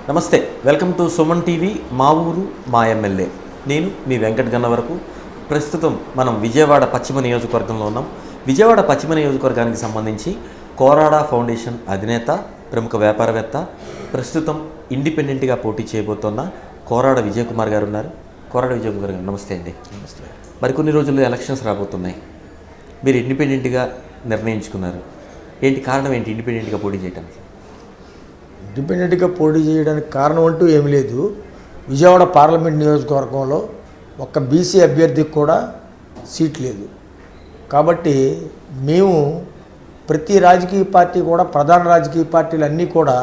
నమస్తే, welcome to Suman TV. మా ఊరు మా ఎమ్మెల్యే. నేను మీ వెంకట్ గన్నవరపు. ప్రస్తుతం మనం విజయవాడ పశ్చిమ నియోజకవర్గంలో ఉన్నాం. విజయవాడ పశ్చిమ నియోజకవర్గానికి సంబంధించి కోరాడా ఫౌండేషన్ అధినేత, ప్రముఖ వ్యాపారవేత్త, ప్రస్తుతం ఇండిపెండెంట్గా పోటీ చేయబోతున్న కోరాడ విజయ్ కుమార్ గారు ఉన్నారు. కోరాడ విజయ్ కుమార్ గారు నమస్తే అండి. నమస్తే. మరికొన్ని రోజుల్లో ఎలక్షన్స్ రాబోతున్నాయి. మీరు ఇండిపెండెంట్గా నిర్ణయించుకున్నారు. ఏంటి కారణం, ఏంటి ఇండిపెండెంట్గా పోటీ చేయడానికి? ఇండిపెండెంట్గా పోటీ చేయడానికి కారణం అంటూ ఏమీ లేదు. విజయవాడ పార్లమెంట్ నియోజకవర్గంలో ఒక్క బీసీ అభ్యర్థికి కూడా సీట్ లేదు. కాబట్టి మేము ప్రతి రాజకీయ పార్టీ కూడా, ప్రధాన రాజకీయ పార్టీలు అన్నీ కూడా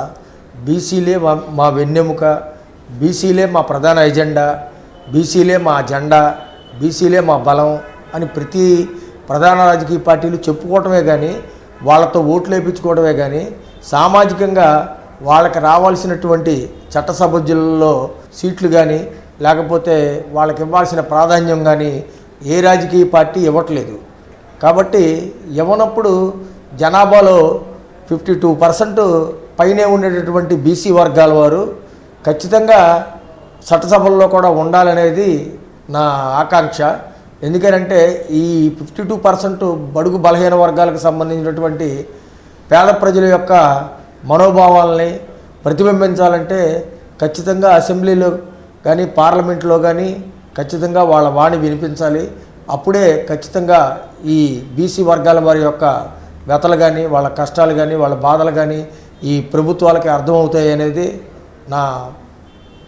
బీసీలే మా వెన్నెముక, బీసీలే మా ప్రధాన ఎజెండా, బీసీలే మా జెండా, బీసీలే మా బలం అని ప్రతి ప్రధాన రాజకీయ పార్టీలు చెప్పుకోవటమే కానీ, వాళ్ళతో ఓట్లు వేయించుకోవడమే కానీ, సామాజికంగా వాళ్ళకి రావాల్సినటువంటి చట్టసభ్యులలో సీట్లు కానీ, లేకపోతే వాళ్ళకి ఇవ్వాల్సిన ప్రాధాన్యం కానీ ఏ రాజకీయ పార్టీ ఇవ్వట్లేదు. కాబట్టి ఇవ్వనప్పుడు జనాభాలో 52% పైనే ఉండేటటువంటి బీసీ వర్గాల వారు ఖచ్చితంగా చట్టసభల్లో కూడా ఉండాలనేది నా ఆకాంక్ష. ఎందుకంటే ఈ 52% బడుగు బలహీన వర్గాలకు సంబంధించినటువంటి పేద ప్రజల యొక్క మనోభావాలని ప్రతిబింబించాలంటే ఖచ్చితంగా అసెంబ్లీలో కానీ, పార్లమెంట్లో కానీ ఖచ్చితంగా వాళ్ళ వాణి వినిపించాలి. అప్పుడే ఖచ్చితంగా ఈ బీసీ వర్గాల వారి యొక్క వ్యతలు కానీ, వాళ్ళ కష్టాలు కానీ, వాళ్ళ బాధలు కానీ ఈ ప్రభుత్వాలకి అర్థమవుతాయి అనేది నా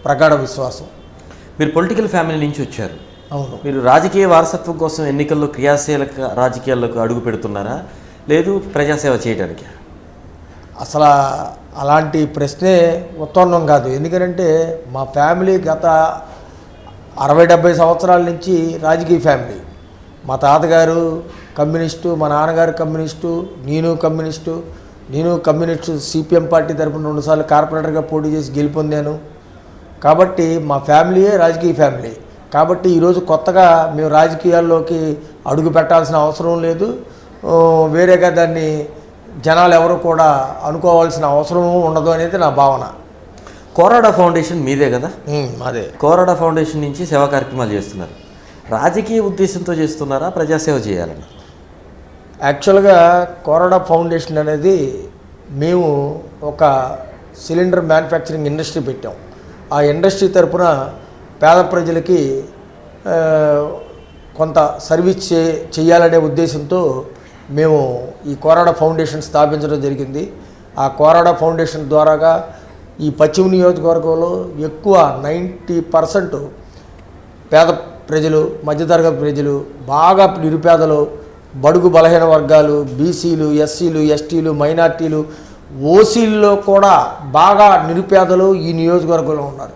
ప్రగాఢ విశ్వాసం. మీరు పొలిటికల్ ఫ్యామిలీ నుంచి వచ్చారు. అవును. మీరు రాజకీయ వారసత్వం కోసం ఎన్నికల్లో క్రియాశీలక రాజకీయాల్లోకి అడుగు పెడుతున్నారా, లేదు ప్రజాసేవ చేయడానికి? అసలు అలాంటి ప్రశ్నే ఉత్తన్నం కాదు. ఎందుకంటే మా ఫ్యామిలీ గత 60-70 సంవత్సరాల నుంచి రాజకీయ ఫ్యామిలీ. మా తాతగారు కమ్యూనిస్టు, మా నాన్నగారు కమ్యూనిస్టు, నేను కమ్యూనిస్టు సిపిఎం పార్టీ తరఫున 2 సార్లు కార్పొరేటర్గా పోటీ చేసి గెలుపొందాను. కాబట్టి మా ఫ్యామిలీయే రాజకీయ ఫ్యామిలీ. కాబట్టి ఈరోజు కొత్తగా మేము రాజకీయాల్లోకి అడుగు పెట్టాల్సిన అవసరం లేదు. వేరేగా దాన్ని జనాలు ఎవరు కూడా అనుకోవాల్సిన అవసరం ఉండదు అనేది నా భావన. కోరాడా ఫౌండేషన్ మీదే కదా? అదే. కోరాడా ఫౌండేషన్ నుంచి సేవా కార్యక్రమాలు చేస్తున్నారు. రాజకీయ ఉద్దేశంతో చేస్తున్నారా, ప్రజాసేవ చేయాలని? యాక్చువల్గా కోరాడా ఫౌండేషన్ అనేది మేము ఒక సిలిండర్ మ్యానుఫ్యాక్చరింగ్ ఇండస్ట్రీ పెట్టాం. ఆ ఇండస్ట్రీ తరపున పేద ప్రజలకి కొంత సర్వీస్ చేయాలనే ఉద్దేశంతో మేము ఈ కోరాడా ఫౌండేషన్ స్థాపించడం జరిగింది. ఆ కోరాడా ఫౌండేషన్ ద్వారాగా ఈ పశ్చిమ నియోజకవర్గంలో ఎక్కువ 90% పేద ప్రజలు, మధ్యతరగతి ప్రజలు, బాగా నిరుపేదలు, బడుగు బలహీన వర్గాలు, బీసీలు, ఎస్సీలు, ఎస్టీలు, మైనార్టీలు, ఓసీల్లో కూడా బాగా నిరుపేదలు ఈ నియోజకవర్గంలో ఉన్నారు.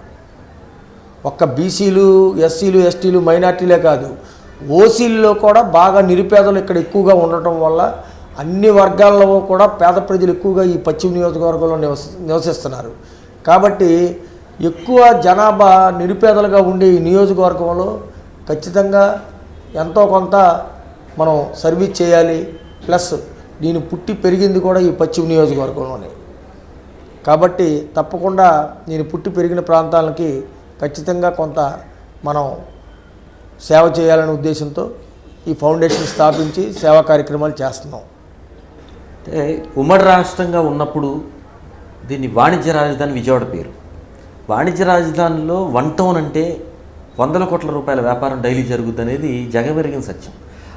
ఒక్క బీసీలు, ఎస్సీలు, ఎస్టీలు, మైనార్టీలే కాదు, ఓసీల్లో కూడా బాగా నిరుపేదలు ఇక్కడ ఎక్కువగా ఉండటం వల్ల అన్ని వర్గాల్లో కూడా పేద ప్రజలు ఎక్కువగా ఈ పశ్చిమ నియోజకవర్గంలో నివసిస్తున్నారు. కాబట్టి ఎక్కువ జనాభా నిరుపేదలుగా ఉండే ఈ నియోజకవర్గంలో ఖచ్చితంగా ఎంతో కొంత మనం సర్వీస్ చేయాలి. ప్లస్ నేను పుట్టి పెరిగింది కూడా ఈ పశ్చిమ నియోజకవర్గంలోనే. కాబట్టి తప్పకుండా నేను పుట్టి పెరిగిన ప్రాంతాలకి ఖచ్చితంగా కొంత మనం సేవ చేయాలనే ఉద్దేశంతో ఈ ఫౌండేషన్ స్థాపించి సేవా కార్యక్రమాలు చేస్తున్నాం. అంటే ఉమ్మడి రాష్ట్రంగా ఉన్నప్పుడు దీన్ని వాణిజ్య రాజధాని విజయవాడ పేరు. వాణిజ్య రాజధానిలో 1 టౌన్ అంటే 100 కోట్ల రూపాయల వ్యాపారం డైలీ జరుగుద్ది అనేది జగమెరిగిన సత్యం.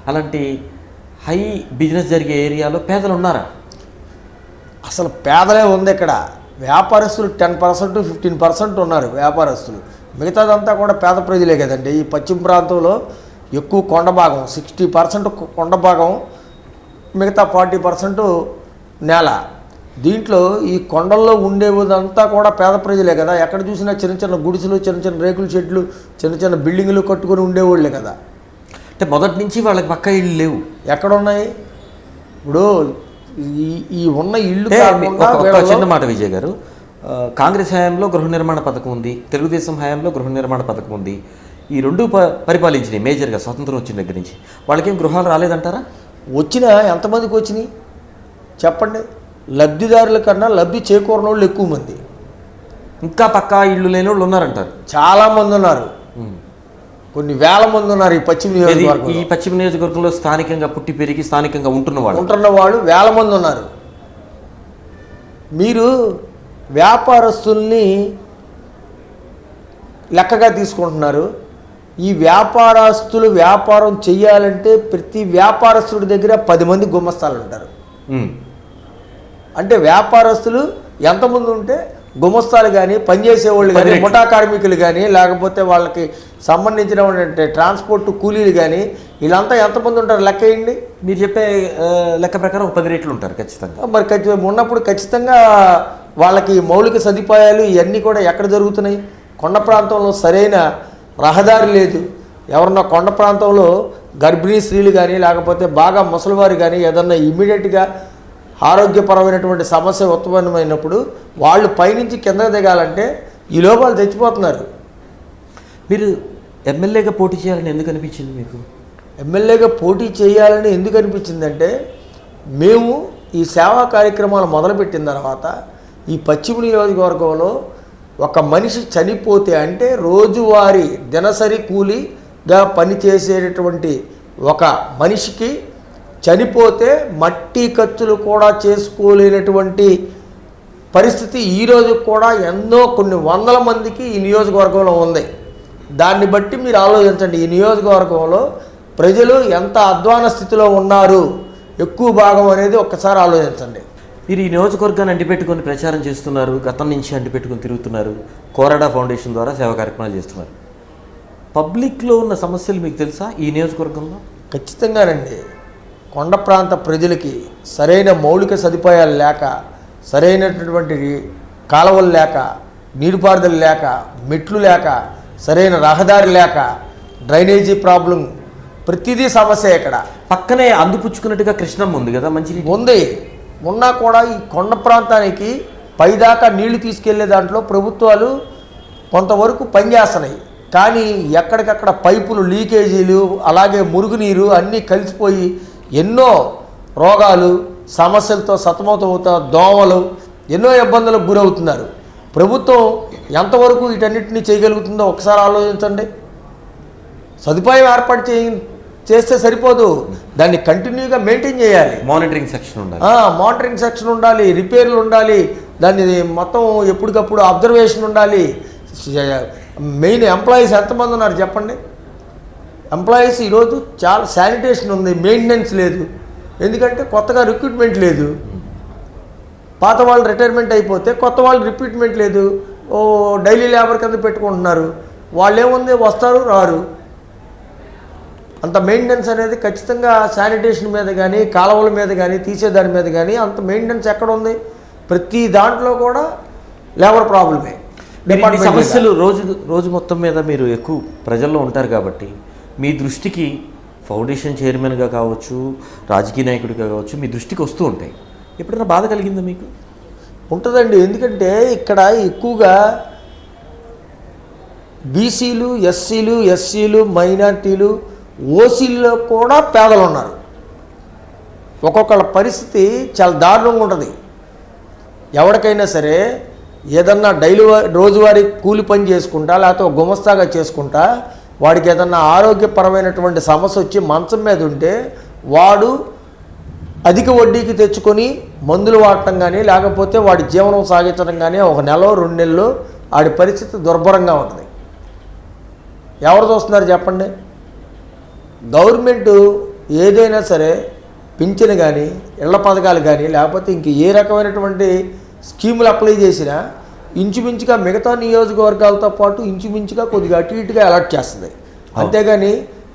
అలాంటి హై బిజినెస్ జరిగే ఏరియాలో పేదలు ఉన్నారా? అసలు పేదలే ఉంది ఇక్కడ. వ్యాపారస్తులు 10% 15% ఉన్నారు వ్యాపారస్తులు. మిగతాదంతా కూడా పేద ప్రజలే కదండి. ఈ పశ్చిమ ప్రాంతంలో ఎక్కువ కొండ భాగం, 60% కొండ భాగం, మిగతా 40% నేల. దీంట్లో ఈ కొండల్లో ఉండేదంతా కూడా పేద ప్రజలే కదా. ఎక్కడ చూసినా చిన్న చిన్న గుడిసెలు, చిన్న చిన్న రేకుల షెడ్లు, చిన్న చిన్న బిల్డింగులు కట్టుకొని ఉండేవాళ్ళే కదా. అంటే మొదటి నుంచి వాళ్ళకి పక్కా ఇళ్ళు లేవు. ఎక్కడున్నాయి? ఇప్పుడు ఈ ఉన్న ఇళ్ళు చిన్న మాట విజయ్ గారు, కాంగ్రెస్ హయాంలో గృహ నిర్మాణ పథకం ఉంది, తెలుగుదేశం హయాంలో గృహ నిర్మాణ పథకం ఉంది. ఈ రెండు పరిపాలించినాయి మేజర్గా స్వాతంత్రం వచ్చిన దగ్గర నుంచి. వాళ్ళకేం గృహాలు రాలేదంటారా? వచ్చినా ఎంతమందికి వచ్చినాయి చెప్పండి? లబ్ధిదారుల కన్నా లబ్ధి చేకూరని వాళ్ళు ఎక్కువ మంది. ఇంకా పక్కా ఇళ్ళు లేని వాళ్ళు ఉన్నారంటారు. చాలామంది ఉన్నారు, కొన్ని వేల మంది ఉన్నారు ఈ పశ్చిమ నియోజకవర్గం. ఈ పశ్చిమ నియోజకవర్గంలో స్థానికంగా పుట్టి పెరిగి స్థానికంగా ఉంటున్న వాళ్ళు వేల మంది ఉన్నారు. మీరు వ్యాపారస్తుల్ని లెక్కగా తీసుకుంటున్నారు. ఈ వ్యాపారస్తులు వ్యాపారం చెయ్యాలంటే ప్రతి వ్యాపారస్తుడి దగ్గర 10 మంది గుమస్తాలు ఉంటారు. అంటే వ్యాపారస్తులు ఎంతమంది ఉంటే గుమస్తాలు కానీ, పనిచేసేవాళ్ళు కానీ, ముఠా కార్మికులు కానీ, లేకపోతే వాళ్ళకి సంబంధించిన ట్రాన్స్పోర్ట్ కూలీలు కానీ, వీళ్ళంతా ఎంతమంది ఉంటారు లెక్క వేయండి. మీరు చెప్పే లెక్క ప్రకారం 10 రేట్లు ఉంటారు ఖచ్చితంగా. మరి ఉన్నప్పుడు ఖచ్చితంగా వాళ్ళకి మౌలిక సదుపాయాలు ఇవన్నీ కూడా ఎక్కడ జరుగుతున్నాయి? కొండ ప్రాంతంలో సరైన రహదారి లేదు. ఎవరన్నా కొండ ప్రాంతంలో గర్భిణీ స్త్రీలు కానీ, లేకపోతే బాగా ముసలివారు కానీ ఏదన్నా ఇమ్మీడియట్గా ఆరోగ్యపరమైనటువంటి సమస్య ఉత్పన్నమైనప్పుడు వాళ్ళు పైనుంచి కిందకు దిగాలంటే ఈ లోపాలు తెచ్చిపోతున్నారు. మీరు ఎమ్మెల్యేగా పోటీ చేయాలని ఎందుకు అనిపించింది మీకు? ఎమ్మెల్యేగా పోటీ చేయాలని ఎందుకు అనిపించిందంటే, మేము ఈ సేవా కార్యక్రమాలు మొదలుపెట్టిన తర్వాత ఈ పశ్చిమ నియోజకవర్గంలో ఒక మనిషి చనిపోతే, అంటే రోజువారీ దినసరి కూలీగా పనిచేసేటటువంటి ఒక మనిషికి చనిపోతే మట్టి ఖర్చులు కూడా చేసుకోలేనటువంటి పరిస్థితి ఈరోజు కూడా కొన్ని వందల మందికి ఈ నియోజకవర్గంలో ఉంది. దాన్ని బట్టి మీరు ఆలోచించండి, ఈ నియోజకవర్గంలో ప్రజలు ఎంత అధ్వాన స్థితిలో ఉన్నారు ఎక్కువ భాగం అనేది ఒక్కసారి ఆలోచించండి. మీరు ఈ నియోజకవర్గాన్ని అంటిపెట్టుకొని ప్రచారం చేస్తున్నారు, గతం నుంచి అంటిపెట్టుకొని తిరుగుతున్నారు, కోరడా ఫౌండేషన్ ద్వారా సేవా కార్యక్రమాలు చేస్తున్నారు. పబ్లిక్లో ఉన్న సమస్యలు మీకు తెలుసా ఈ నియోజకవర్గంలో? ఖచ్చితంగానండి. కొండ ప్రాంత ప్రజలకి సరైన మౌలిక సదుపాయాలు లేక, సరైనటువంటి కాలువలు లేక, నీటిపారుదల లేక, మెట్లు లేక, సరైన రహదారి లేక, డ్రైనేజీ ప్రాబ్లం, ప్రతిదీ సమస్య. ఇక్కడ పక్కనే అందిపుచ్చుకున్నట్టుగా కృష్ణమ్మ ఉంది కదా, మంచి ఉంది. ఉన్నా కూడా ఈ కొండ ప్రాంతానికి పైదాకా నీళ్లు తీసుకెళ్లే దాంట్లో ప్రభుత్వాలు కొంతవరకు పనిచేస్తున్నాయి. కానీ ఎక్కడికక్కడ పైపులు లీకేజీలు, అలాగే మురుగునీరు అన్నీ కలిసిపోయి ఎన్నో రోగాలు సమస్యలతో సతమతమవుతా, దోమలు, ఎన్నో ఇబ్బందులకు గురవుతున్నారు. ప్రభుత్వం ఎంతవరకు వీటన్నిటిని చేయగలుగుతుందో ఒకసారి ఆలోచించండి. సదుపాయం ఏర్పాటు చేస్తే సరిపోదు, దాన్ని కంటిన్యూగా మెయింటైన్ చేయాలి. మానిటరింగ్ సెక్షన్ ఉండాలి, మానిటరింగ్ సెక్షన్ ఉండాలి, రిపేర్లు ఉండాలి, దాన్ని మొత్తం ఎప్పటికప్పుడు అబ్జర్వేషన్ ఉండాలి. మెయిన్ ఎంప్లాయీస్ ఎంతమంది ఉన్నారు చెప్పండి? ఎంప్లాయీస్ ఈరోజు చాలా శానిటేషన్ ఉంది, మెయింటెనెన్స్ లేదు. ఎందుకంటే కొత్తగా రిక్రూట్మెంట్ లేదు. పాత వాళ్ళు రిటైర్మెంట్ అయిపోతే కొత్త వాళ్ళు రిక్రూట్మెంట్ లేదు. డైలీ లేబర్ కింద పెట్టుకుంటున్నారు. వాళ్ళు ఏముంది, వస్తారు రారు. అంత మెయింటెనెన్స్ అనేది ఖచ్చితంగా శానిటేషన్ మీద కానీ, కాలువల మీద కానీ, తీసేదాని మీద కానీ అంత మెయింటెనెన్స్ ఎక్కడ ఉంది? ప్రతి దాంట్లో కూడా లేబర్ ప్రాబ్లమే. సమస్యలు రోజు మొత్తం మీద మీరు ఎక్కువ ప్రజల్లో ఉంటారు కాబట్టి మీ దృష్టికి ఫౌండేషన్ చైర్మన్గా కావచ్చు, రాజకీయ నాయకుడిగా కావచ్చు, మీ దృష్టికి వస్తూ ఉంటాయి. ఎప్పుడైనా బాధ కలిగిందా మీకు? ఉంటుందండి. ఎందుకంటే ఇక్కడ ఎక్కువగా బీసీలు, ఎస్సీలు, ఎస్సీలు, మైనార్టీలు, ఓసీల్లో కూడా పేదలు ఉన్నారు. ఒక్కొక్కళ్ళ పరిస్థితి చాలా దారుణంగా ఉంటుంది. ఎవరికైనా సరే ఏదన్నా రోజువారీ కూలి పని చేసుకుంటా, లేకపోతే గుమస్తాగా చేసుకుంటా, వాడికి ఏదన్నా ఆరోగ్యపరమైనటువంటి సమస్య వచ్చి మంచం మీద ఉంటే వాడు అధిక వడ్డీకి తెచ్చుకొని మందులు వాడటం కానీ, లేకపోతే వాడి జీవనం సాగించడం కానీ 1 నెల 2 నెలలు వాడి పరిస్థితి దుర్భరంగా ఉంటుంది. ఎవరు చూస్తున్నారు చెప్పండి? గవర్నమెంట్ ఏదైనా సరే పింఛను కానీ, ఇళ్ల పథకాలు కానీ, లేకపోతే ఇంక ఏ రకమైనటువంటి స్కీములు అప్లై చేసినా ఇంచుమించుగా మిగతా నియోజకవర్గాలతో పాటు ఇంచుమించుగా కొద్దిగా అటు ఇటుగా అలాట్ చేస్తుంది. అంతేగాని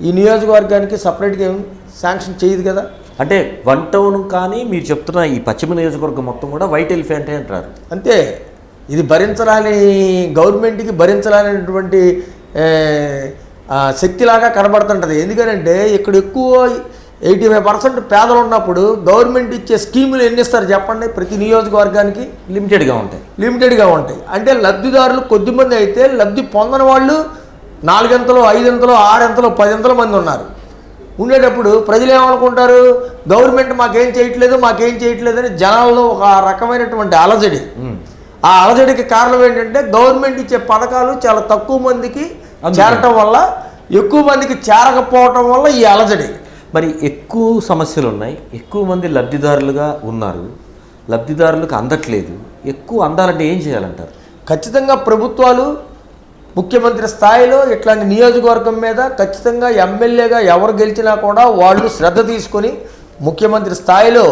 ఈ నియోజకవర్గానికి సపరేట్గా ఏం శాంక్షన్ చేయదు కదా. అంటే 1 టౌన్ కానీ మీరు చెప్తున్న ఈ పశ్చిమ నియోజకవర్గం మొత్తం కూడా వైట్ ఎలిఫెంట్ అంటారు. అంతే. ఇది భరించరాని, గవర్నమెంట్కి భరించరానటువంటి శక్తిలాగా కనబడుతుంటుంది. ఎందుకంటే ఇక్కడ ఎక్కువ 85% పేదలు ఉన్నప్పుడు గవర్నమెంట్ ఇచ్చే స్కీములు ఎన్ని ఇస్తారు చెప్పండి? ప్రతి నియోజకవర్గానికి లిమిటెడ్గా ఉంటాయి. అంటే లబ్ధిదారులు కొద్దిమంది అయితే లబ్ధి పొందని వాళ్ళు 4 అంతలు, 5 అంతలు, 6 అంతలు, 10 అంతల మంది ఉన్నారు. ఉండేటప్పుడు ప్రజలు ఏమనుకుంటారు? గవర్నమెంట్ మాకేం చేయట్లేదు అని జనాల్లో ఒక రకమైనటువంటి అలజడి. ఆ అలజడికి కారణం ఏంటంటే గవర్నమెంట్ ఇచ్చే పథకాలు చాలా తక్కువ మందికి చేరటం వల్ల, ఎక్కువ మందికి చేరకపోవటం వల్ల ఈ అలజడి. మరి ఎక్కువ సమస్యలు ఉన్నాయి, ఎక్కువ మంది లబ్ధిదారులుగా ఉన్నారు, లబ్ధిదారులకు అందట్లేదు. ఎక్కువ అందాలంటే ఏం చేయాలంటారు? ఖచ్చితంగా ప్రభుత్వాలు ముఖ్యమంత్రి స్థాయిలో ఇట్లాంటి నియోజకవర్గం మీద ఖచ్చితంగా ఎమ్మెల్యేగా ఎవరు గెలిచినా కూడా వాళ్ళు శ్రద్ధ తీసుకొని ముఖ్యమంత్రి స్థాయిలో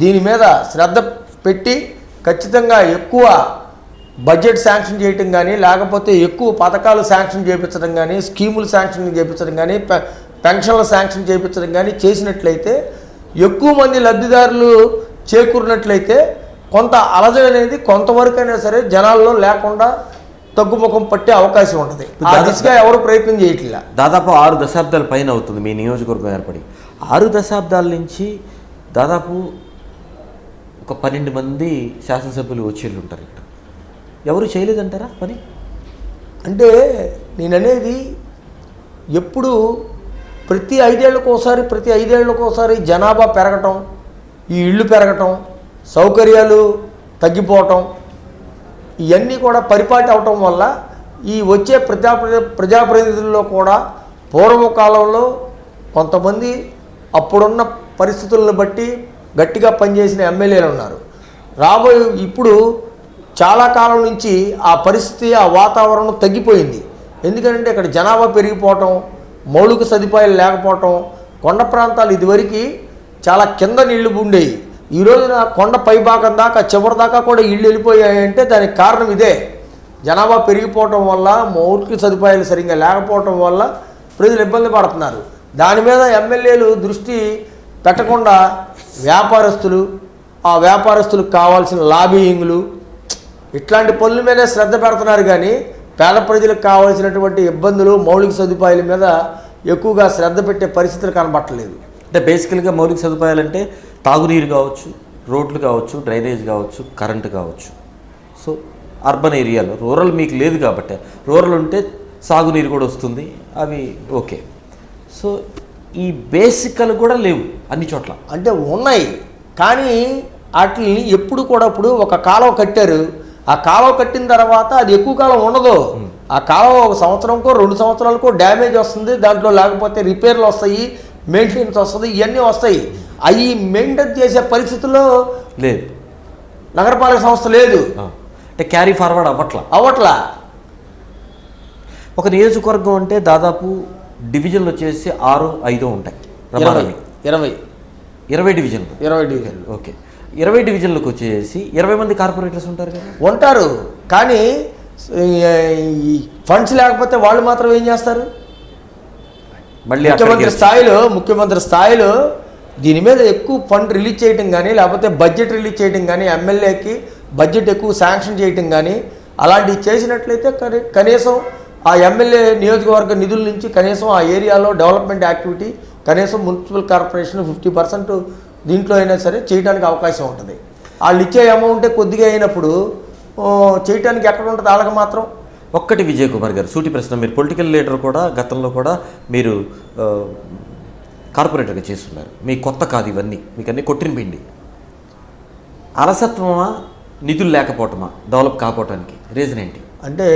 దీని మీద శ్రద్ధ పెట్టి ఖచ్చితంగా ఎక్కువ బడ్జెట్ శాంక్షన్ చేయటం కానీ, లేకపోతే ఎక్కువ పథకాలు శాంక్షన్ చేయించడం కానీ, స్కీములు శాంక్షన్ చేయించడం కానీ, పెన్షన్లు శాంక్షన్ చేయించడం కానీ చేసినట్లయితే, ఎక్కువ మంది లబ్ధిదారులు చేకూరినట్లయితే కొంత అలజడి అనేది కొంతవరకైనా సరే జనాల్లో లేకుండా తగ్గుముఖం పట్టే అవకాశం ఉంటుంది. ఆ దిశగా ఎవరు ప్రయత్నం చేయట్లా. దాదాపు 6 దశాబ్దాల పైన అవుతుంది మీ నియోజకవర్గం ఏర్పడి. 6 దశాబ్దాల నుంచి దాదాపు ఒక 12 మంది శాసనసభ్యులు వచ్చేళ్ళు ఉంటారు. ఇక్కడ ఎవరు చేయలేదంటారా పని? అంటే నేననేది ఎప్పుడు ప్రతి 5 ఏళ్ళకోసారి జనాభా పెరగటం, ఈ ఇళ్ళు పెరగటం, సౌకర్యాలు తగ్గిపోవటం, ఇవన్నీ కూడా పరిపాటి అవటం వల్ల ఈ వచ్చే ప్రజాప్రతినిధుల్లో కూడా పూర్వకాలంలో కొంతమంది అప్పుడున్న పరిస్థితులను బట్టి గట్టిగా పనిచేసిన ఎమ్మెల్యేలు ఉన్నారు. ఇప్పుడు చాలా కాలం నుంచి ఆ పరిస్థితి, ఆ వాతావరణం తగ్గిపోయింది. ఎందుకంటే ఇక్కడ జనాభా పెరిగిపోవటం, మౌలిక సదుపాయాలు లేకపోవటం, కొండ ప్రాంతాలు ఇదివరకు చాలా కింద నీళ్లు ఉండేవి. ఈ రోజున కొండ పైభాగం దాకా చివరి దాకా కూడా ఇళ్ళు వెళ్ళిపోయాయంటే దానికి కారణం ఇదే. జనాభా పెరిగిపోవటం వల్ల, మౌలిక సదుపాయాలు సరిగ్గా లేకపోవటం వల్ల ప్రజలు ఇబ్బంది పడుతున్నారు. దాని మీద ఎమ్మెల్యేలు దృష్టి పెట్టకుండా ఆ వ్యాపారస్తులకు కావాల్సిన లాబియింగ్లు ఇట్లాంటి పనుల మీదే శ్రద్ధ పెడుతున్నారు. కానీ పేద ప్రజలకు కావాల్సినటువంటి ఇబ్బందులు, మౌలిక సదుపాయాల మీద ఎక్కువగా శ్రద్ధ పెట్టే పరిస్థితులు కనబట్టలేదు. అంటే బేసికల్గా మౌలిక సదుపాయాలు అంటే తాగునీరు కావచ్చు, రోడ్లు కావచ్చు, డ్రైనేజ్ కావచ్చు, కరెంటు కావచ్చు. సో అర్బన్ ఏరియాలో, రూరల్ మీకు లేదు కాబట్టి, రూరల్ ఉంటే సాగునీరు కూడా వస్తుంది, అవి ఓకే. సో ఈ బేసికలు కూడా లేవు అన్ని చోట్ల. అంటే ఉన్నాయి, కానీ వాటిని ఎప్పుడు కూడా ఇప్పుడు ఒక కాలువ కట్టారు, ఆ కాలువ కట్టిన తర్వాత అది ఎక్కువ కాలం ఉండదు. ఆ కాలువ 1 సంవత్సరంకో 2 సంవత్సరాలకో డ్యామేజ్ వస్తుంది, దాంట్లో లేకపోతే రిపేర్లు వస్తాయి, మెయింటెనెన్స్ వస్తుంది, ఇవన్నీ వస్తాయి. అవి మెయింటైన్ చేసే పరిస్థితుల్లో లేదు, నగరపాలక సంస్థ లేదు. అంటే క్యారీ ఫార్వర్డ్ అవ్వట్లా. ఒక నియోజకవర్గం అంటే దాదాపు డివిజన్లు వచ్చేసి 6, 5 ఉంటాయి. 20 డివిజన్లు. ఓకే, 20 డివిజన్లకు వచ్చేసి 20 మంది కార్పొరేటర్స్ ఉంటారు కదా. ఉంటారు, కానీ ఈ ఫండ్స్ లేకపోతే వాళ్ళు మాత్రం ఏం చేస్తారు? మళ్ళీ ముఖ్యమంత్రి స్థాయిలో దీని మీద ఎక్కువ ఫండ్ రిలీజ్ చేయటం కానీ, లేకపోతే బడ్జెట్ రిలీజ్ చేయటం కానీ, ఎమ్మెల్యేకి బడ్జెట్ ఎక్కువ శాంక్షన్ చేయటం కానీ అలాంటివి చేసినట్లయితే కనీసం ఆ ఎమ్మెల్యే నియోజకవర్గ నిధుల నుంచి కనీసం ఆ ఏరియాలో డెవలప్మెంట్ యాక్టివిటీ, కనీసం మున్సిపల్ కార్పొరేషన్ 50% దీంట్లో అయినా సరే చేయడానికి అవకాశం ఉంటుంది. వాళ్ళు ఇచ్చే అమౌంటే కొద్దిగా అయినప్పుడు చేయటానికి ఎక్కడ ఉంటుంది వాళ్ళకి మాత్రం. ఒక్కటి విజయ్ కుమార్ గారు, సూటి ప్రశ్న. మీరు పొలిటికల్ లీడర్ కూడా, గతంలో కూడా మీరు కార్పొరేటర్గా చేస్తున్నారు. మీ కొత్త కాదు ఇవన్నీ, మీకు అన్నీ కొట్టిన పిండి. అలసత్వమా, నిధులు లేకపోవటమా డెవలప్ కాకపోవటానికి రీజన్ ఏంటి? అంటే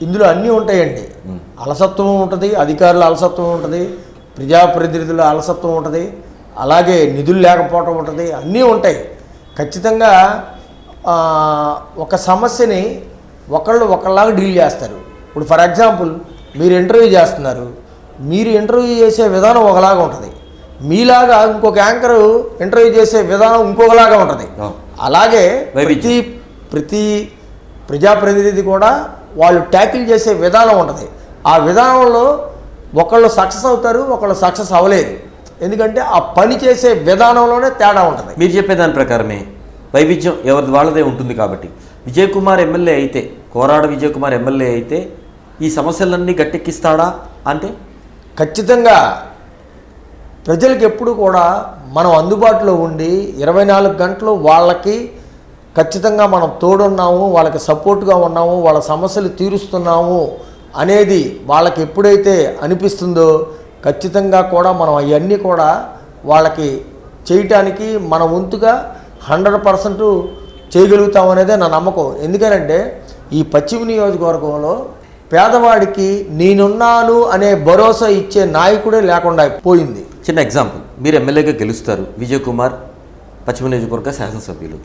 ఇందులో అన్నీ ఉంటాయండి. అలసత్వం ఉంటుంది, అధికారుల అలసత్వం ఉంటుంది, ప్రజాప్రతినిధుల అలసత్వం ఉంటుంది, అలాగే నిధులు లేకపోవటం ఉంటుంది, అన్నీ ఉంటాయి. ఖచ్చితంగా ఒక సమస్యని ఒకళ్ళలాగా డీల్ చేస్తారు. ఇప్పుడు ఫర్ ఎగ్జాంపుల్ మీరు ఇంటర్వ్యూ చేస్తున్నారు, మీరు ఇంటర్వ్యూ చేసే విధానం ఒకలాగా ఉంటుంది, మీలాగా ఇంకొక యాంకరు ఇంటర్వ్యూ చేసే విధానం ఇంకొకలాగా ఉంటుంది. అలాగే ప్రతి ప్రజాప్రతినిధి కూడా వాళ్ళు ట్యాకిల్ చేసే విధానం ఉంటుంది. ఆ విధానంలో ఒకళ్ళు సక్సెస్ అవుతారు, ఒకళ్ళు సక్సెస్ అవ్వలేదు. ఎందుకంటే ఆ పని చేసే విధానంలోనే తేడా ఉంటుంది. మీరు చెప్పేదాని ప్రకారమే వైవిధ్యం ఎవరిది వాళ్ళదే ఉంటుంది. కాబట్టి విజయ్ కుమార్ ఎమ్మెల్యే అయితే, కోరాడ విజయ్ కుమార్ ఎమ్మెల్యే అయితే ఈ సమస్యలన్నీ గట్టెక్కిస్తాడా అంటే? ఖచ్చితంగా ప్రజలకు ఎప్పుడు కూడా మనం అందుబాటులో ఉండి 24 గంటలు వాళ్ళకి ఖచ్చితంగా మనం తోడున్నాము, వాళ్ళకి సపోర్ట్గా ఉన్నాము, వాళ్ళ సమస్యలు తీరుస్తున్నాము అనేది వాళ్ళకి ఎప్పుడైతే అనిపిస్తుందో ఖచ్చితంగా కూడా మనం అవన్నీ కూడా వాళ్ళకి చేయటానికి మన వంతుగా 100% చేయగలుగుతామనేదే నా నమ్మకం. ఎందుకనంటే ఈ పశ్చిమ నియోజకవర్గంలో పేదవాడికి నేనున్నాను అనే భరోసా ఇచ్చే నాయకుడే లేకుండా పోయింది. చిన్న ఎగ్జాంపుల్, మీరు ఎమ్మెల్యేగా గెలుస్తారు, విజయ్ కుమార్ పశ్చిమ నియోజకవర్గ శాసనసభ్యులు.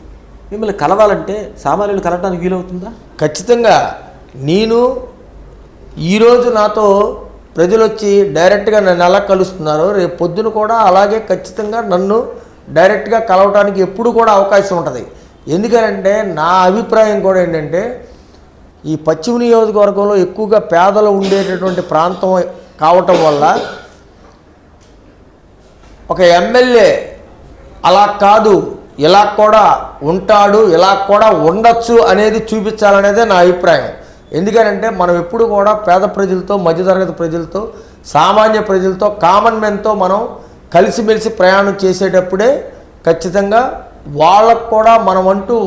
మిమ్మల్ని కలవాలంటే సామాన్యులు కలవడానికి వీలవుతుందా? ఖచ్చితంగా. నేను ఈరోజు నాతో ప్రజలు వచ్చి డైరెక్ట్గా నన్ను ఎలా కలుస్తున్నారు, రేపు పొద్దున కూడా అలాగే ఖచ్చితంగా నన్ను డైరెక్ట్గా కలవటానికి ఎప్పుడు కూడా అవకాశం ఉంటుంది. ఎందుకంటే నా అభిప్రాయం కూడా ఏంటంటే ఈ పశ్చిమ నియోజకవర్గంలో ఎక్కువగా పేదలు ఉండేటటువంటి ప్రాంతం కావటం వల్ల ఒక ఎమ్మెల్యే అలా కాదు ఇలా కూడా ఉంటాడు, ఇలా కూడా ఉండొచ్చు అనేది చూపించాలనేదే నా అభిప్రాయం. ఎందుకనంటే మనం ఎప్పుడు కూడా పేద ప్రజలతో, మధ్యతరగతి ప్రజలతో, సామాన్య ప్రజలతో, కామన్ మెన్తో మనం కలిసిమెలిసి ప్రయాణం చేసేటప్పుడే ఖచ్చితంగా వాళ్ళకు కూడా మనం అంటూ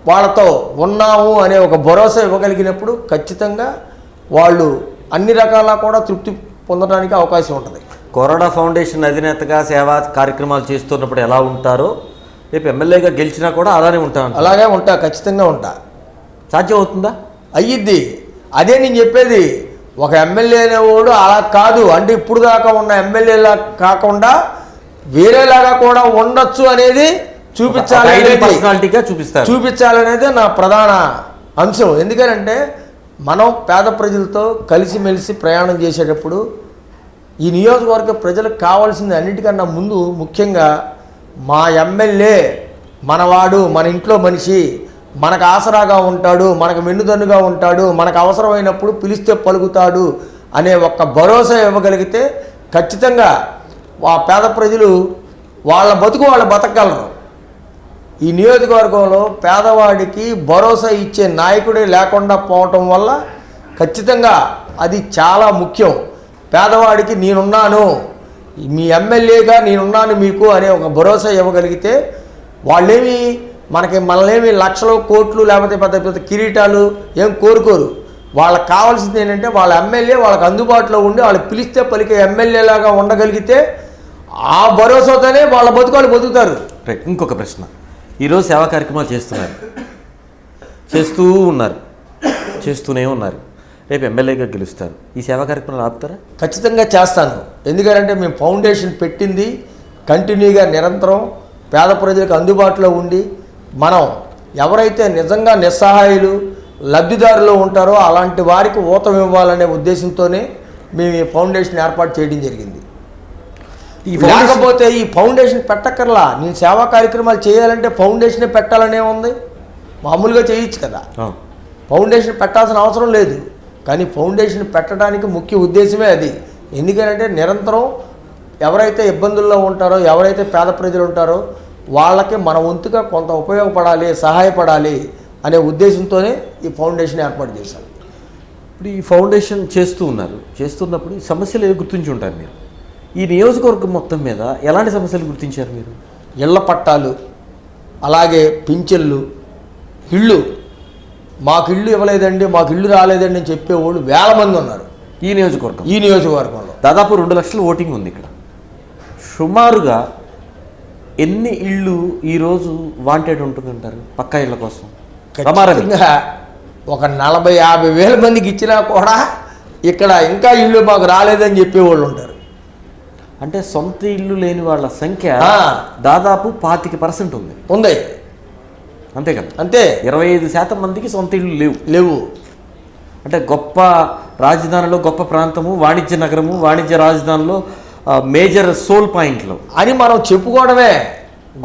వాళ్ళతో ఉన్నాము అనే ఒక భరోసా ఇవ్వగలిగినప్పుడు ఖచ్చితంగా వాళ్ళు అన్ని రకాల కూడా తృప్తి పొందడానికి అవకాశం ఉంటుంది. కొరడా ఫౌండేషన్ అధినేతగా సేవా కార్యక్రమాలు చేస్తున్నప్పుడు ఎలా ఉంటారో రేపు ఎమ్మెల్యేగా గెలిచినా కూడా అలానే ఉంటాను. అలాగే ఉంటా, ఖచ్చితంగా ఉంటా. సాధ్యం అవుతుందా? అయ్యిద్ది. అదే నేను చెప్పేది. ఒక ఎమ్మెల్యే అనేవాడు అలా కాదు అంటే ఇప్పుడు దాకా ఉన్న ఎమ్మెల్యేలా కాకుండా వేరేలాగా కూడా ఉండొచ్చు అనేది చూపించాలనేది నా ప్రధాన అంశం. ఎందుకంటే మనం పేద ప్రజలతో కలిసిమెలిసి ప్రయాణం చేసేటప్పుడు ఈ నియోజకవర్గ ప్రజలకు కావాల్సింది అన్నిటికన్నా ముందు ముఖ్యంగా మా ఎమ్మెల్యే మనవాడు, మన ఇంట్లో మనిషి, మనకు ఆసరాగా ఉంటాడు, మనకు వెన్నుదన్నుగా ఉంటాడు, మనకు అవసరమైనప్పుడు పిలిస్తే పలుకుతాడు అనే ఒక్క భరోసా ఇవ్వగలిగితే ఖచ్చితంగా ఆ పేద ప్రజలు వాళ్ళ బతుకు వాళ్ళు బతకగలరు. ఈ నియోజకవర్గంలో పేదవాడికి భరోసా ఇచ్చే నాయకుడే లేకుండా పోవటం వల్ల ఖచ్చితంగా అది చాలా ముఖ్యం. పేదవాడికి నేనున్నాను, మీ ఎమ్మెల్యేగా నేనున్నాను మీకు అనే ఒక భరోసా ఇవ్వగలిగితే వాళ్ళేమి మనల్నేమి లక్షలు కోట్లు లేకపోతే పెద్ద పెద్ద కిరీటాలు ఏం కోరుకోరు. వాళ్ళకి కావాల్సింది ఏంటంటే వాళ్ళ ఎమ్మెల్యే వాళ్ళకి అందుబాటులో ఉండి వాళ్ళకి పిలిస్తే పలికే ఎమ్మెల్యేలాగా ఉండగలిగితే ఆ భరోసాతోనే వాళ్ళ బతుకులు బతుకుతారు. రైట్. ఇంకొక ప్రశ్న, ఈరోజు సేవా కార్యక్రమాలు చేస్తూనే ఉన్నారు, రేపు ఎమ్మెల్యేగా గెలుస్తారు, ఈ సేవా కార్యక్రమాలు ఆపుతారా? ఖచ్చితంగా చేస్తాను. ఎందుకంటే మేము ఫౌండేషన్ పెట్టింది కంటిన్యూగా నిరంతరం పేద ప్రజలకు అందుబాటులో ఉండి మనం ఎవరైతే నిజంగా నిస్సహాయులు లబ్ధిదారులు ఉంటారో అలాంటి వారికి ఊతం ఇవ్వాలనే ఉద్దేశంతోనే మేము ఈ ఫౌండేషన్ ఏర్పాటు చేయడం జరిగింది. లేకపోతే ఈ ఫౌండేషన్ పెట్టక్కర్లా. నేను సేవా కార్యక్రమాలు చేయాలంటే ఫౌండేషనే పెట్టాలనే ఉంది, మామూలుగా చేయొచ్చు కదా. ఫౌండేషన్ పెట్టాల్సిన అవసరం లేదు. కానీ ఫౌండేషన్ పెట్టడానికి ముఖ్య ఉద్దేశమే అది. ఎందుకంటే నిరంతరం ఎవరైతే ఇబ్బందుల్లో ఉంటారో, ఎవరైతే పేద ప్రజలు ఉంటారో వాళ్ళకి మన వంతుగా కొంత ఉపయోగపడాలి, సహాయపడాలి అనే ఉద్దేశంతోనే ఈ ఫౌండేషన్ ఏర్పాటు చేశారు. ఇప్పుడు ఈ ఫౌండేషన్ చేస్తున్నప్పుడు ఈ సమస్యలు ఏవి గుర్తించి ఉంటారు మీరు? ఈ నియోజకవర్గం మొత్తం మీద ఎలాంటి సమస్యలు గుర్తించారు మీరు? ఇళ్ల పట్టాలు, అలాగే పింఛన్లు, ఇళ్ళు. మాకు ఇళ్ళు ఇవ్వలేదండి, మాకు ఇళ్ళు రాలేదండి అని చెప్పేవాళ్ళు వేల మంది ఉన్నారు ఈ నియోజకవర్గంలో. దాదాపు 2 లక్షల ఓటింగ్ ఉంది ఇక్కడ. సుమారుగా ఎన్ని ఇళ్ళు ఈరోజు వాంటెడ్ ఉంటుందంటారు పక్కా ఇళ్ళ కోసం? ఖచ్చితంగా ఒక 40-50 వేల మందికి ఇచ్చినా కూడా ఇక్కడ ఇంకా ఇళ్ళు మాకు రాలేదని చెప్పేవాళ్ళు ఉంటారు. అంటే సొంత ఇల్లు లేని వాళ్ళ సంఖ్య దాదాపు 25% ఉంది. అంతే కదా? అంతే. 25% మందికి సొంత ఇళ్ళు లేవు. అంటే గొప్ప రాజధానిలో, గొప్ప ప్రాంతము, వాణిజ్య నగరము, వాణిజ్య రాజధానిలో మేజర్ సోల్ పాయింట్లు అని మనం చెప్పుకోవడమే.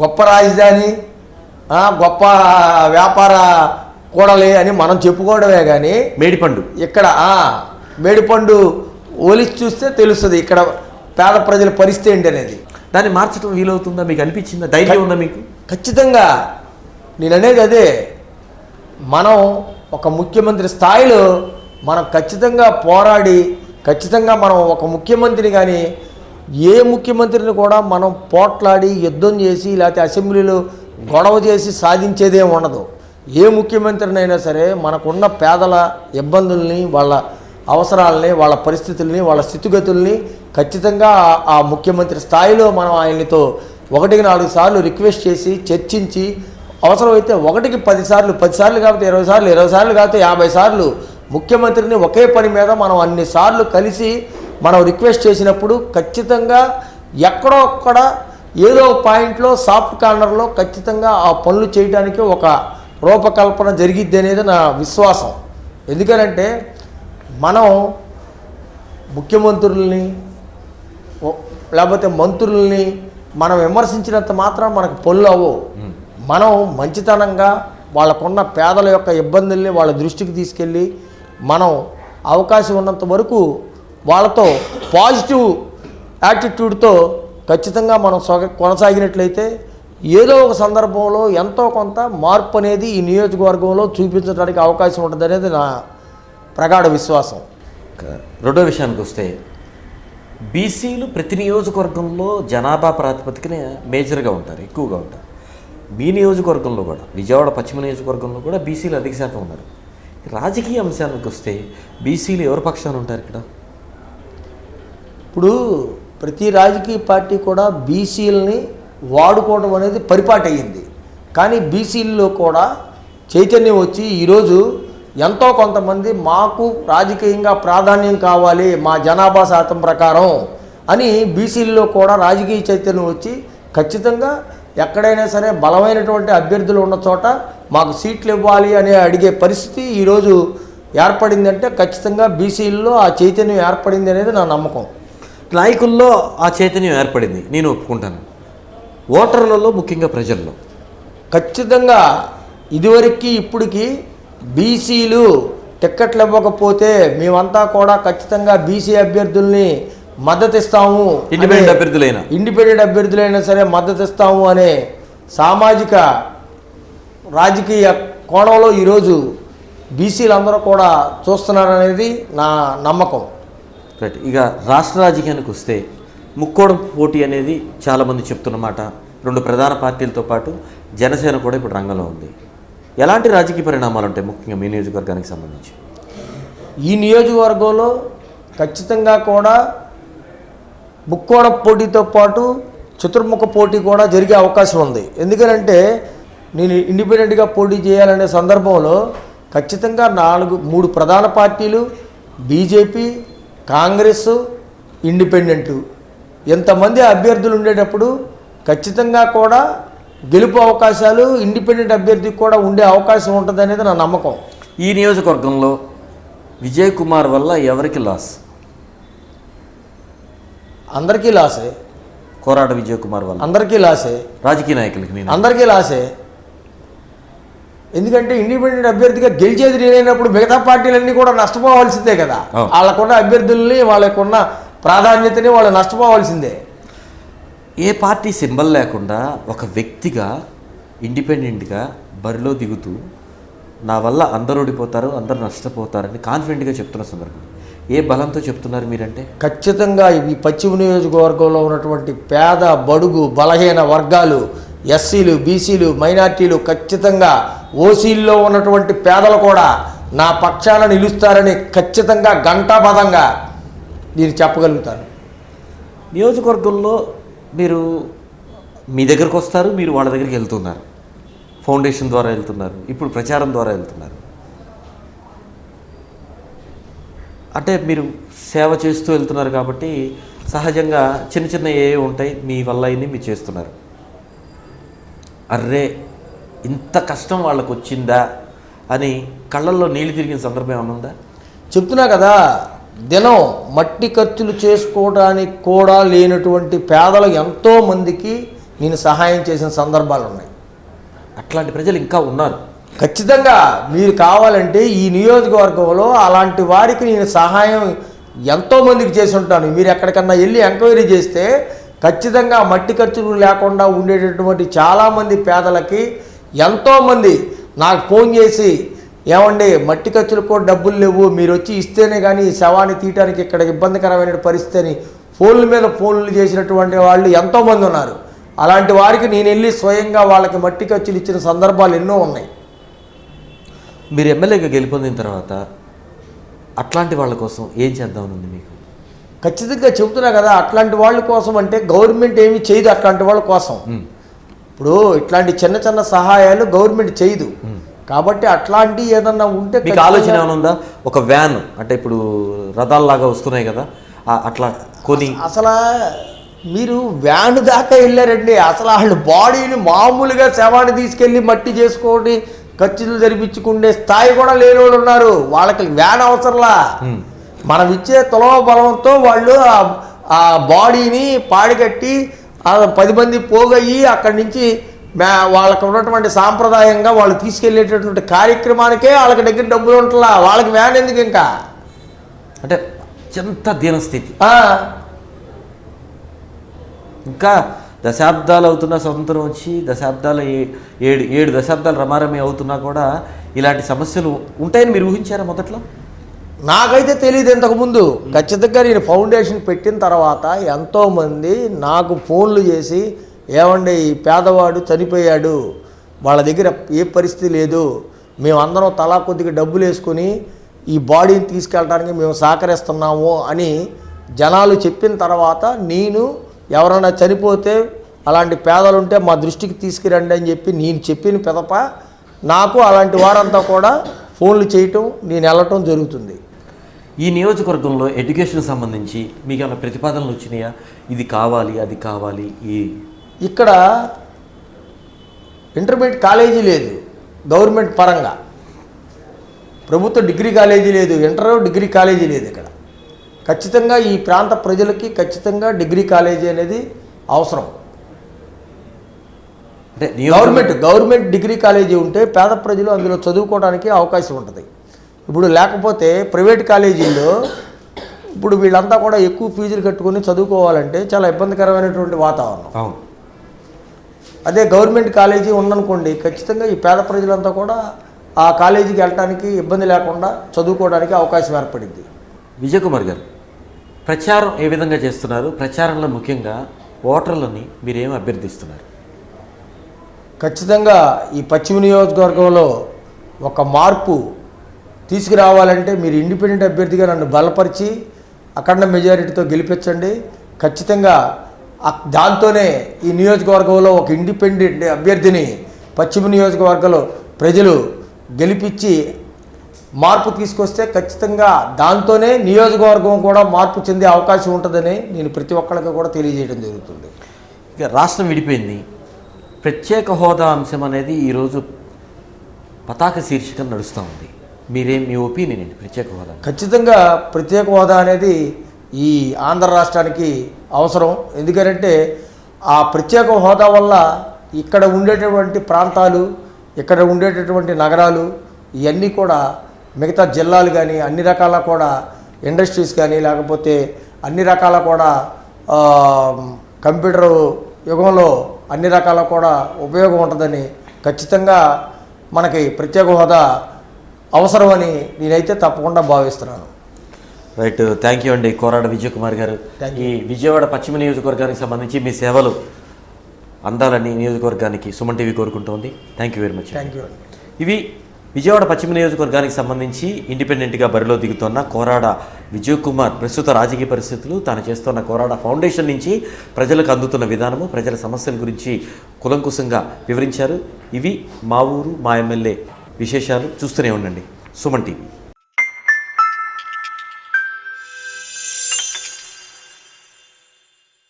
గొప్ప రాజధాని, గొప్ప వ్యాపార కూడలి అని మనం చెప్పుకోవడమే. కానీ మేడిపండు ఇక్కడ మేడిపండు ఓలిసి చూస్తే తెలుస్తుంది ఇక్కడ పేద ప్రజల పరిస్థితి ఏంటి అనేది. దాన్ని మార్చడం వీలవుతుందా? మీకు అనిపించిందా? ధైర్యం ఉందా మీకు? ఖచ్చితంగా. నేను అనేది అదే, మనం ఒక ముఖ్యమంత్రి స్థాయిలో మనం ఖచ్చితంగా పోరాడి ఖచ్చితంగా మనం ఒక ముఖ్యమంత్రిని కానీ ఏ ముఖ్యమంత్రిని కూడా మనం పోట్లాడి యుద్ధం చేసి లేకపోతే అసెంబ్లీలో గొడవ చేసి సాధించేదేం ఉండదు. ఏ ముఖ్యమంత్రినైనా సరే మనకున్న పేదల ఇబ్బందుల్ని, వాళ్ళ అవసరాలని, వాళ్ళ పరిస్థితుల్ని, వాళ్ళ స్థితిగతుల్ని ఖచ్చితంగా ఆ ముఖ్యమంత్రి స్థాయిలో మనం ఆయనతో 1-4 సార్లు రిక్వెస్ట్ చేసి చర్చించి అవసరమైతే 1కి 10 సార్లు, 10 సార్లు కాకపోతే 20 సార్లు, 20 సార్లు కాకపోతే 50 సార్లు ముఖ్యమంత్రిని ఒకే పని మీద మనం అన్ని సార్లు కలిసి మనం రిక్వెస్ట్ చేసినప్పుడు ఖచ్చితంగా ఎక్కడో ఒక్కడ ఏదో పాయింట్లో సాఫ్ట్ కార్నర్లో ఖచ్చితంగా ఆ పనులు చేయడానికి ఒక రూపకల్పన జరిగిద్ది అనేది నా విశ్వాసం. ఎందుకనంటే మనం ముఖ్యమంత్రుల్ని లేకపోతే మంత్రుల్ని మనం విమర్శించినంత మాత్రం మనకు పనులు అవ్వవు. మనం మంచితనంగా వాళ్ళకున్న పేదల యొక్క ఇబ్బందుల్ని వాళ్ళ దృష్టికి తీసుకెళ్ళి మనం అవకాశం ఉన్నంత వరకు వాళ్ళతో పాజిటివ్ యాటిట్యూడ్తో ఖచ్చితంగా మనం కొనసాగినట్లయితే ఏదో ఒక సందర్భంలో ఎంతో కొంత మార్పు అనేది ఈ నియోజకవర్గంలో చూపించడానికి అవకాశం ఉంటుంది అనేది నా ప్రగాఢ విశ్వాసం. రెండో విషయానికి వస్తే బీసీలు ప్రతి నియోజకవర్గంలో జనాభా ప్రాతిపదికన మేజర్గా ఉంటారు, ఎక్కువగా ఉంటారు. మీ నియోజకవర్గంలో కూడా, విజయవాడ పశ్చిమ నియోజకవర్గంలో కూడా బీసీలు అధిక శాతం ఉన్నారు. రాజకీయ అంశానికి వస్తే బీసీలు ఎవరి పక్షాన ఉంటారు ఇక్కడ? ఇప్పుడు ప్రతి రాజకీయ పార్టీ కూడా బీసీలని వాడుకోవడం అనేది పరిపాటి అయ్యింది. కానీ బీసీల్లో కూడా చైతన్యం వచ్చి ఈరోజు ఎంతో కొంతమంది మాకు రాజకీయంగా ప్రాధాన్యం కావాలి మా జనాభా శాతం ప్రకారం అని బీసీల్లో కూడా రాజకీయ చైతన్యం వచ్చి ఖచ్చితంగా ఎక్కడైనా సరే బలమైనటువంటి అభ్యర్థులు ఉన్న చోట మాకు సీట్లు ఇవ్వాలి అని అడిగే పరిస్థితి ఈరోజు ఏర్పడిందంటే ఖచ్చితంగా బీసీల్లో ఆ చైతన్యం ఏర్పడింది అనేది నా నమ్మకం. నాయకుల్లో ఆ చైతన్యం ఏర్పడింది, నేను ఒప్పుకుంటాను. ఓటర్లలో ముఖ్యంగా ప్రజల్లో ఖచ్చితంగా ఇదివరకు ఇప్పటికి బీసీలు టిక్కెట్లు ఇవ్వకపోతే మేమంతా కూడా ఖచ్చితంగా బీసీ అభ్యర్థుల్ని మద్దతు ఇస్తాము, ఇండిపెండెంట్ అభ్యర్థులైనా సరే మద్దతు ఇస్తాము అనే సామాజిక రాజకీయ కోణంలో ఈరోజు బీసీలందరూ కూడా చూస్తున్నారనేది నా నమ్మకం. రైట్. ఇక రాష్ట్ర రాజకీయానికి వస్తే ముక్కోణం పోటీ అనేది చాలామంది చెప్తున్నమాట. 2 ప్రధాన పార్టీలతో పాటు జనసేన కూడా ఇప్పుడు రంగంలో ఉంది. ఎలాంటి రాజకీయ పరిణామాలు ఉంటాయి ముఖ్యంగా మీ నియోజకవర్గానికి సంబంధించి? ఈ నియోజకవర్గంలో ఖచ్చితంగా కూడా ముక్కోణ పోటీతో పాటు చతుర్ముఖ పోటీ కూడా జరిగే అవకాశం ఉంది. ఎందుకంటే నేను ఇండిపెండెంట్గా పోటీ చేయాలనే సందర్భంలో ఖచ్చితంగా 3 ప్రధాన పార్టీలు బీజేపీ, కాంగ్రెస్, ఇండిపెండెంటు ఎంతమంది అభ్యర్థులు ఉండేటప్పుడు ఖచ్చితంగా కూడా గెలుపు అవకాశాలు ఇండిపెండెంట్ అభ్యర్థికి కూడా ఉండే అవకాశం ఉంటుంది అనేది నా నమ్మకం. ఈ నియోజకవర్గంలో విజయ్ కుమార్ వల్ల ఎవరికి లాస్? అందరికీ లాసే. కోరాడ విజయ్ కుమార్ వల్ల అందరికీ లాసే. రాజకీయ నాయకులకి అందరికీ లాసే. ఎందుకంటే ఇండిపెండెంట్ అభ్యర్థిగా గెలిచేది నేనైనప్పుడు మిగతా పార్టీలన్నీ కూడా నష్టపోవాల్సిందే కదా. వాళ్ళకున్న అభ్యర్థుల్ని వాళ్ళకున్న ప్రాధాన్యతని వాళ్ళు నష్టపోవాల్సిందే. ఏ పార్టీ సింబల్ లేకుండా ఒక వ్యక్తిగా ఇండిపెండెంట్గా బరిలో దిగుతూ నా వల్ల అందరూ ఓడిపోతారు, అందరూ నష్టపోతారని కాన్ఫిడెంట్గా చెప్తున్న సందర్భం ఏ బలంతో చెప్తున్నారు మీరంటే? ఖచ్చితంగా ఈ పశ్చిమ నియోజకవర్గంలో ఉన్నటువంటి పేద, బడుగు, బలహీన వర్గాలు, ఎస్సీలు, బీసీలు, మైనార్టీలు, ఖచ్చితంగా ఓసీల్లో ఉన్నటువంటి పేదలు కూడా నా పక్షాన నిలుస్తారని ఖచ్చితంగా ఘంటాపథంగా నేను చెప్పగలుగుతాను. నియోజకవర్గంలో మీరు మీ దగ్గరకు వస్తారు, మీరు వాళ్ళ దగ్గరికి వెళ్తున్నారు, ఫౌండేషన్ ద్వారా వెళ్తున్నారు, ఇప్పుడు ప్రచారం ద్వారా వెళ్తున్నారు. అంటే మీరు సేవ చేస్తూ వెళ్తున్నారు కాబట్టి సహజంగా చిన్న చిన్న ఏ ఉంటాయి మీ వల్ల అయింది మీరు చేస్తున్నారు. అర్రే ఇంత కష్టం వాళ్ళకు వచ్చిందా అని కళ్ళల్లో నీళ్ళు తిరిగిన సందర్భం ఏమైనా ఉందా? చెప్తున్నా కదా, దినం మట్టి ఖర్చులు చేసుకోవడానికి కూడా లేనటువంటి పేదలు ఎంతోమందికి నేను సహాయం చేసిన సందర్భాలు ఉన్నాయి. అట్లాంటి ప్రజలు ఇంకా ఉన్నారు. ఖచ్చితంగా మీరు కావాలంటే ఈ నియోజకవర్గంలో అలాంటి వారికి నేను సహాయం ఎంతోమందికి చేసి ఉంటాను. మీరు ఎక్కడికన్నా వెళ్ళి ఎంక్వైరీ చేస్తే ఖచ్చితంగా మట్టి ఖర్చులు లేకుండా ఉండేటటువంటి చాలామంది పేదలకి ఎంతోమంది నాకు ఫోన్ చేసి ఏమండి మట్టి ఖర్చులకు కూడా డబ్బులు లేవు, మీరు వచ్చి ఇస్తేనే కానీ ఈ శవాన్ని తీయడానికి ఇక్కడ ఇబ్బందికరమైన పరిస్థితి అని ఫోన్ల మీద ఫోన్లు చేసినటువంటి వాళ్ళు ఎంతోమంది ఉన్నారు. అలాంటి వారికి నేను వెళ్ళి స్వయంగా వాళ్ళకి మట్టి ఖర్చులు ఇచ్చిన సందర్భాలు ఎన్నో ఉన్నాయి. మీరు ఎమ్మెల్యేగా గెలుపొందిన తర్వాత అట్లాంటి వాళ్ళ కోసం ఏం చేద్దామనుంది మీకు? ఖచ్చితంగా చెబుతున్నా కదా, అట్లాంటి వాళ్ళ కోసం అంటే గవర్నమెంట్ ఏమీ చేయదు. అట్లాంటి వాళ్ళ కోసం ఇప్పుడు ఇట్లాంటి చిన్న చిన్న సహాయాలు గవర్నమెంట్ చేయదు. కాబట్టి అట్లాంటి ఏదన్నా ఉంటే మీకు ఆలోచన ఏమైనా ఉందా? ఒక వ్యాన్ అంటే ఇప్పుడు రథాల్లాగా వస్తున్నాయి కదా, అట్లా కొని అసలు మీరు వ్యాన్ దాకా వెళ్ళారండి. అసలు వాళ్ళు బాడీని మామూలుగా శవాన్ని తీసుకెళ్ళి మట్టి చేసుకోండి, ఖర్చులు జరిపించుకునే స్థాయి కూడా లేని వాళ్ళు ఉన్నారు. వాళ్ళకి వ్యాన్ అవసరంలా. మనం ఇచ్చే తులవ బలంతో వాళ్ళు ఆ బాడీని పాడికట్టి 10 మంది పోగయ్యి అక్కడి నుంచి వాళ్ళకు ఉన్నటువంటి సాంప్రదాయంగా వాళ్ళు తీసుకెళ్ళేటటువంటి కార్యక్రమానికే వాళ్ళకి దగ్గర డబ్బులు ఉంటుందా, వాళ్ళకి వ్యాన్ ఎందుకు ఇంకా? అంటే ఎంత దీనస్థితి. ఇంకా దశాబ్దాలు అవుతున్న స్వతంత్రం వచ్చి దశాబ్దాలు 7 దశాబ్దాలు రమారమి అవుతున్నా కూడా ఇలాంటి సమస్యలు ఉంటాయని మీరు ఊహించారా మొదట్లో? నాకైతే తెలియదు ఇంతకుముందు. ఖచ్చితంగా నేను ఫౌండేషన్ పెట్టిన తర్వాత ఎంతోమంది నాకు ఫోన్లు చేసి, ఏమండి ఈ పేదవాడు చనిపోయాడు, వాళ్ళ దగ్గర ఏ పరిస్థితి లేదు, మేమందరం తలా కొద్దిగా డబ్బులు వేసుకొని ఈ బాడీని తీసుకెళ్ళడానికి మేము సహకరిస్తున్నాము అని జనాలు చెప్పిన తర్వాత నేను ఎవరైనా చనిపోతే అలాంటి పేదలు ఉంటే మా దృష్టికి తీసుకురండి అని చెప్పి నేను చెప్పిన పెదప నాకు అలాంటి వారంతా కూడా ఫోన్లు చేయటం, నేను వెళ్ళటం జరుగుతుంది. ఈ నియోజకవర్గంలో ఎడ్యుకేషన్ సంబంధించి మీకు ఏమైనా ప్రతిపాదనలు వచ్చినాయా? ఇది కావాలి, అది కావాలి. ఇక్కడ ఇంటర్మీడియట్ కాలేజీ లేదు గవర్నమెంట్ పరంగా, ప్రభుత్వ డిగ్రీ కాలేజీ లేదు, డిగ్రీ కాలేజీ లేదు. ఇక్కడ ఖచ్చితంగా ఈ ప్రాంత ప్రజలకి ఖచ్చితంగా డిగ్రీ కాలేజీ అనేది అవసరం. అంటే గవర్నమెంట్ డిగ్రీ కాలేజీ ఉంటే పేద ప్రజలు అందులో చదువుకోవడానికి అవకాశం ఉంటుంది. ఇప్పుడు లేకపోతే ప్రైవేట్ కాలేజీల్లో ఇప్పుడు వీళ్ళంతా కూడా ఎక్కువ ఫీజులు కట్టుకొని చదువుకోవాలంటే చాలా ఇబ్బందికరమైనటువంటి వాతావరణం. అదే గవర్నమెంట్ కాలేజీ ఉందనుకోండి, ఖచ్చితంగా ఈ పేద ప్రజలంతా కూడా ఆ కాలేజీకి వెళ్ళడానికి ఇబ్బంది లేకుండా చదువుకోవడానికి అవకాశం ఏర్పడింది. విజయ్ కుమార్ గారు, ప్రచారం ఏ విధంగా చేస్తున్నారు? ప్రచారంలో ముఖ్యంగా ఓటర్లని మీరేం అభ్యర్థిస్తున్నారు? ఖచ్చితంగా ఈ పశ్చిమ నియోజకవర్గంలో ఒక మార్పు తీసుకురావాలంటే మీరు ఇండిపెండెంట్ అభ్యర్థిగా నన్ను బలపరిచి అఖండ మెజారిటీతో గెలిపించండి. ఖచ్చితంగా దాంతోనే ఈ నియోజకవర్గంలో ఒక ఇండిపెండెంట్ అభ్యర్థిని పశ్చిమ నియోజకవర్గంలో ప్రజలు గెలిపించి మార్పు తీసుకొస్తే ఖచ్చితంగా దాంతోనే నియోజకవర్గం కూడా మార్పు చెందే అవకాశం ఉంటుందని నేను ప్రతి ఒక్కరికి కూడా తెలియజేయడం జరుగుతుంది. ఇక రాష్ట్రం విడిపోయింది, ప్రత్యేక హోదా అంశం అనేది ఈరోజు పతాక శీర్షికం నడుస్తూ ఉంది. మీ ఒపీనియన్ ఏంటి ప్రత్యేక హోదా? ఖచ్చితంగా ప్రత్యేక హోదా అనేది ఈ ఆంధ్ర రాష్ట్రానికి అవసరం. ఎందుకంటే ఆ ప్రత్యేక హోదా వల్ల ఇక్కడ ఉండేటటువంటి ప్రాంతాలు, ఇక్కడ ఉండేటటువంటి నగరాలు ఇవన్నీ కూడా మిగతా జిల్లాలు కానీ అన్ని రకాల కూడా ఇండస్ట్రీస్ కానీ లేకపోతే అన్ని రకాల కూడా కంప్యూటర్ యుగంలో అన్ని రకాల కూడా ఉపయోగం ఉంటుందని ఖచ్చితంగా మనకి ప్రత్యేక హోదా అవసరమని నేనైతే తప్పకుండా భావిస్తున్నాను. రైట్, థ్యాంక్ యూ అండి కోరాడ విజయ్ కుమార్ గారు. ఈ విజయవాడ పశ్చిమ నియోజకవర్గానికి సంబంధించి మీ సేవలు అందాలని నియోజకవర్గానికి సుమన్ టీవీ కోరుకుంటోంది. Thank you very much. Thank you. ఇవి విజయవాడ పశ్చిమ నియోజకవర్గానికి సంబంధించి ఇండిపెండెంట్గా బరిలో దిగుతున్న కోరాడ విజయ్ కుమార్ ప్రస్తుత రాజకీయ పరిస్థితులు, తాను చేస్తున్న కోరాడ ఫౌండేషన్ నుంచి ప్రజలకు అందుతున్న విధానము, ప్రజల సమస్యల గురించి కులంకుశంగా వివరించారు. ఇవి మా ఊరు మా ఎమ్మెల్యే విశేషాలు. చూస్తూనే ఉండండి సుమన్ టీవీ.